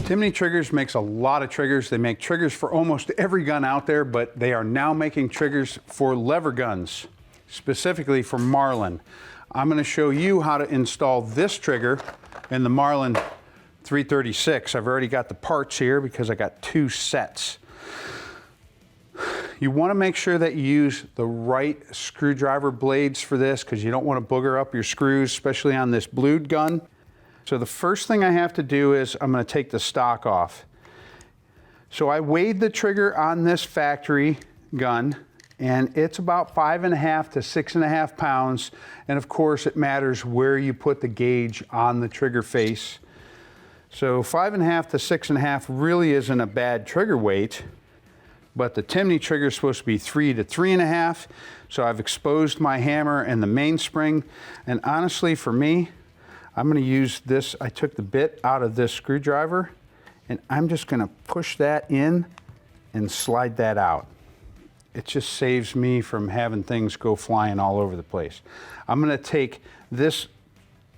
Timney Triggers makes a lot of triggers. They make triggers for almost every gun out there, but they are now making triggers for lever guns, specifically for Marlin. I'm going to show you how to install this trigger in the Marlin 336. I've already got the parts here because I got 2 sets. You want to make sure that you use the right screwdriver blades for this because you don't want to booger up your screws, especially on this blued gun. So the first thing I have to do is I'm going to take the stock off. So I weighed the trigger on this factory gun, and it's about 5.5 to 6.5 pounds. And of course it matters where you put the gauge on the trigger face. So 5.5 to 6.5 really isn't a bad trigger weight, but the Timney trigger is supposed to be 3 to 3.5. So I've exposed my hammer and the mainspring. And honestly, for me, I'm going to use this. I took the bit out of this screwdriver and I'm just going to push that in and slide that out. It just saves me from having things go flying all over the place. I'm going to take this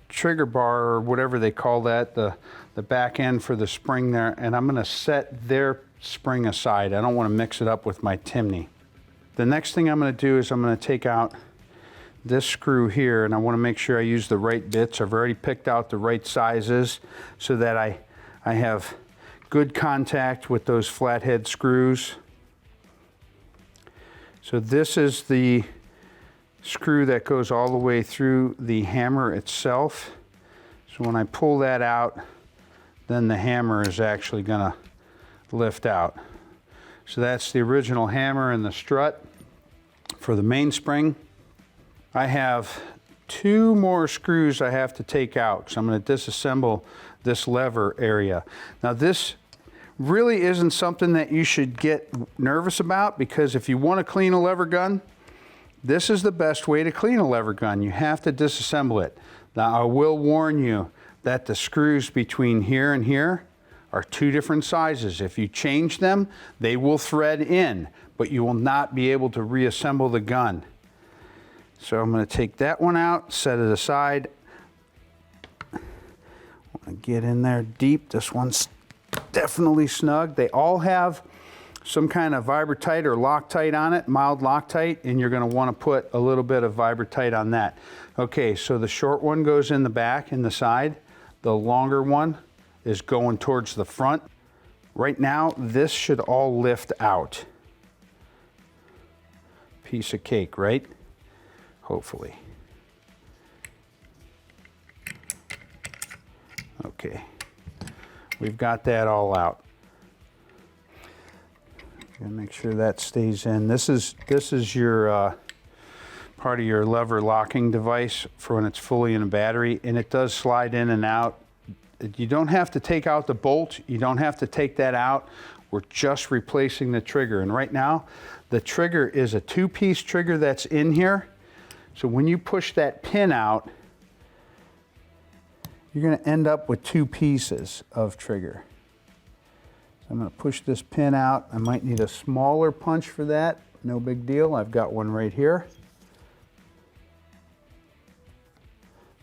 trigger bar, or whatever they call that, the back end for the spring there, and I'm going to set their spring aside. I don't want to mix it up with my Timney. The next thing I'm going to do is I'm going to take out this screw here, and I want to make sure I use the right bits. I've already picked out the right sizes so that I have good contact with those flathead screws. So this is the screw that goes all the way through the hammer itself. So when I pull that out, then the hammer is actually going to lift out. So that's the original hammer and the strut for the mainspring. I have 2 more screws I have to take out, so I'm going to disassemble this lever area. Now this really isn't something that you should get nervous about, because if you want to clean a lever gun, this is the best way to clean a lever gun. You have to disassemble it. Now I will warn you that the screws between here and here are 2 different sizes. If you change them, they will thread in, but you will not be able to reassemble the gun. So I'm going to take that one out, set it aside. I want to get in there deep. This one's definitely snug. They all have some kind of Vibratite or Loctite on it, mild Loctite, and you're going to want to put a little bit of Vibratite on that. Okay, so the short one goes in the back, in the side. The longer one is going towards the front. Right now, this should all lift out. Piece of cake, right? Hopefully. Okay, we've got that all out. Gotta make sure that stays in. This is your part of your lever locking device for when it's fully in a battery, and it does slide in and out. You don't have to take out the bolt. You don't have to take that out. We're just replacing the trigger, and right now the trigger is a 2-piece trigger that's in here. So when you push that pin out, you're going to end up with 2 pieces of trigger. So I'm going to push this pin out. I might need a smaller punch for that. No big deal. I've got one right here.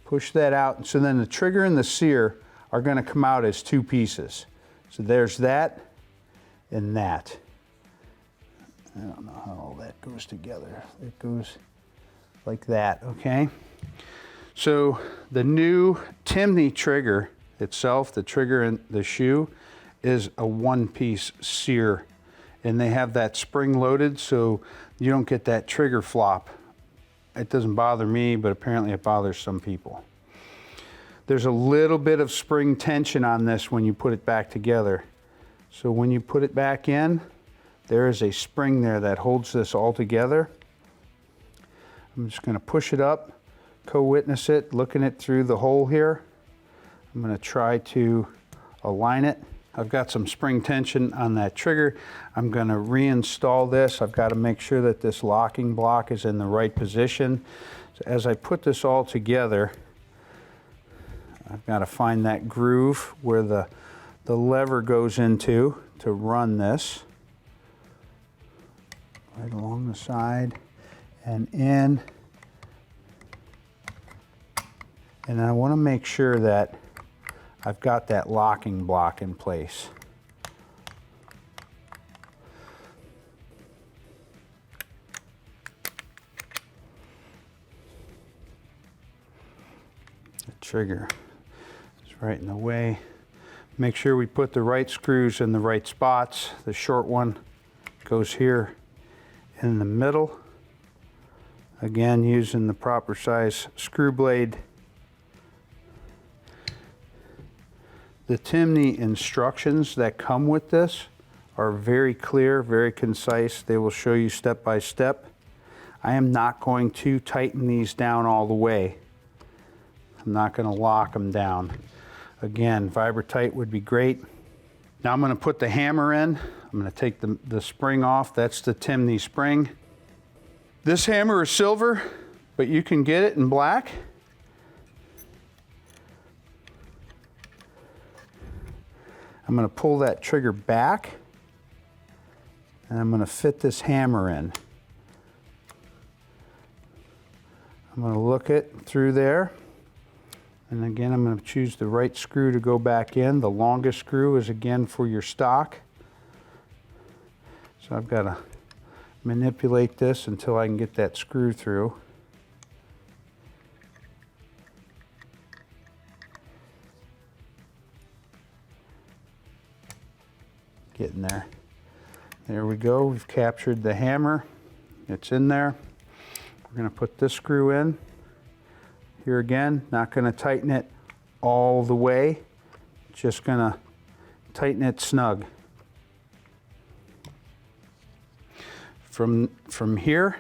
Push that out. So then the trigger and the sear are going to come out as 2 pieces. So there's that and that. I don't know how all that goes together. It goes like that, okay? So the new Timney trigger itself, the trigger and the shoe, is a 1-piece sear. And they have that spring loaded so you don't get that trigger flop. It doesn't bother me, but apparently it bothers some people. There's a little bit of spring tension on this when you put it back together. So when you put it back in, there is a spring there that holds this all together. I'm just going to push it up, co-witness it, looking it through the hole here. I'm going to try to align it. I've got some spring tension on that trigger. I'm going to reinstall this. I've got to make sure that this locking block is in the right position. So as I put this all together, I've got to find that groove where the lever goes into to run this. Right along the side and in And I want to make sure that I've got that locking block in place. The trigger is right in the way. Make sure we put the right screws in the right spots. The short one goes here in the middle. Again, using the proper size screw blade. The Timney instructions that come with this are very clear, very concise. They will show you step by step. I am not going to tighten these down all the way. I'm not going to lock them down. Again, Vibra-Tight would be great. Now I'm going to put the hammer in. I'm going to take the spring off. That's the Timney spring. This hammer is silver, but you can get it in black. I'm going to pull that trigger back, and I'm going to fit this hammer in. I'm going to look it through there, and again I'm going to choose the right screw to go back in. The longest screw is again for your stock. So I've got to manipulate this until I can get that screw through. Getting there. There we go. We've captured the hammer. It's in there. We're going to put this screw in. Here again, not going to tighten it all the way. Just going to tighten it snug. From here,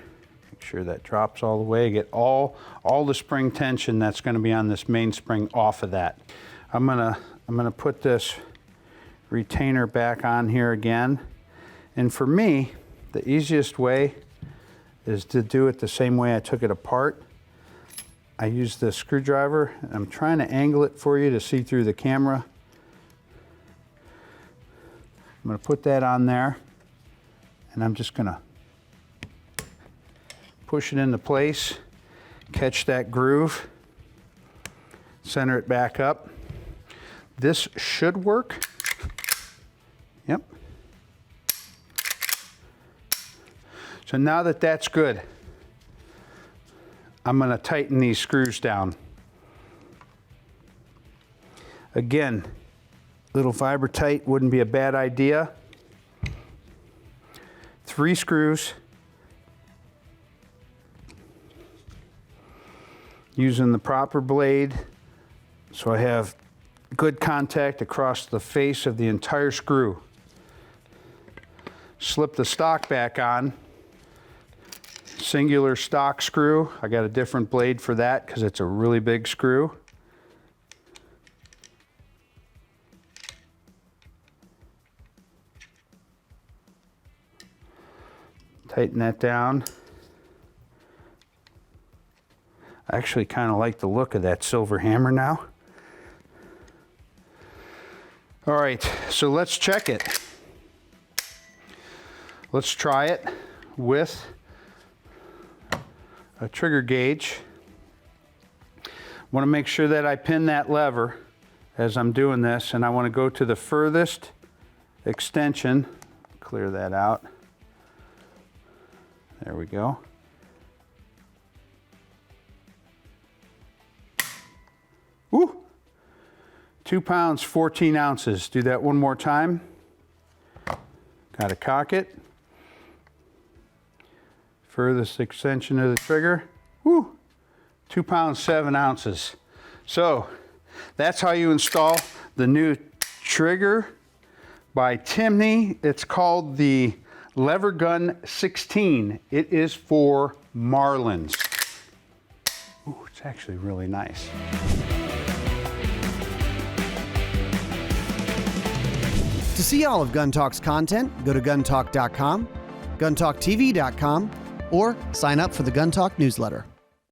make sure that drops all the way. Get all the spring tension that's going to be on this mainspring off of that. I'm gonna put this retainer back on here again. And for me, the easiest way is to do it the same way I took it apart. I use the screwdriver, and I'm trying to angle it for you to see through the camera. I'm going to put that on there, and I'm just going to push it into place, catch that groove, center it back up. This should work. Yep. So now that that's good, I'm going to tighten these screws down. Again, little Vibra-Tight wouldn't be a bad idea. 3 screws. Using the proper blade so I have good contact across the face of the entire screw. Slip the stock back on. Singular stock screw. I got a different blade for that because it's a really big screw. Tighten that down. I actually kind of like the look of that silver hammer now. All right, so let's check it. Let's try it with a trigger gauge. I want to make sure that I pin that lever as I'm doing this, and I want to go to the furthest extension. Clear that out. There we go. Woo! 2 pounds, 14 ounces. Do that one more time. Got to cock it. Furthest extension of the trigger. Woo! 2 pounds, 7 ounces. So that's how you install the new trigger by Timney. It's called the Lever Gun 16. It is for Marlins. Ooh, it's actually really nice. To see all of Gun Talk's content, go to guntalk.com, guntalktv.com, or sign up for the Gun Talk newsletter.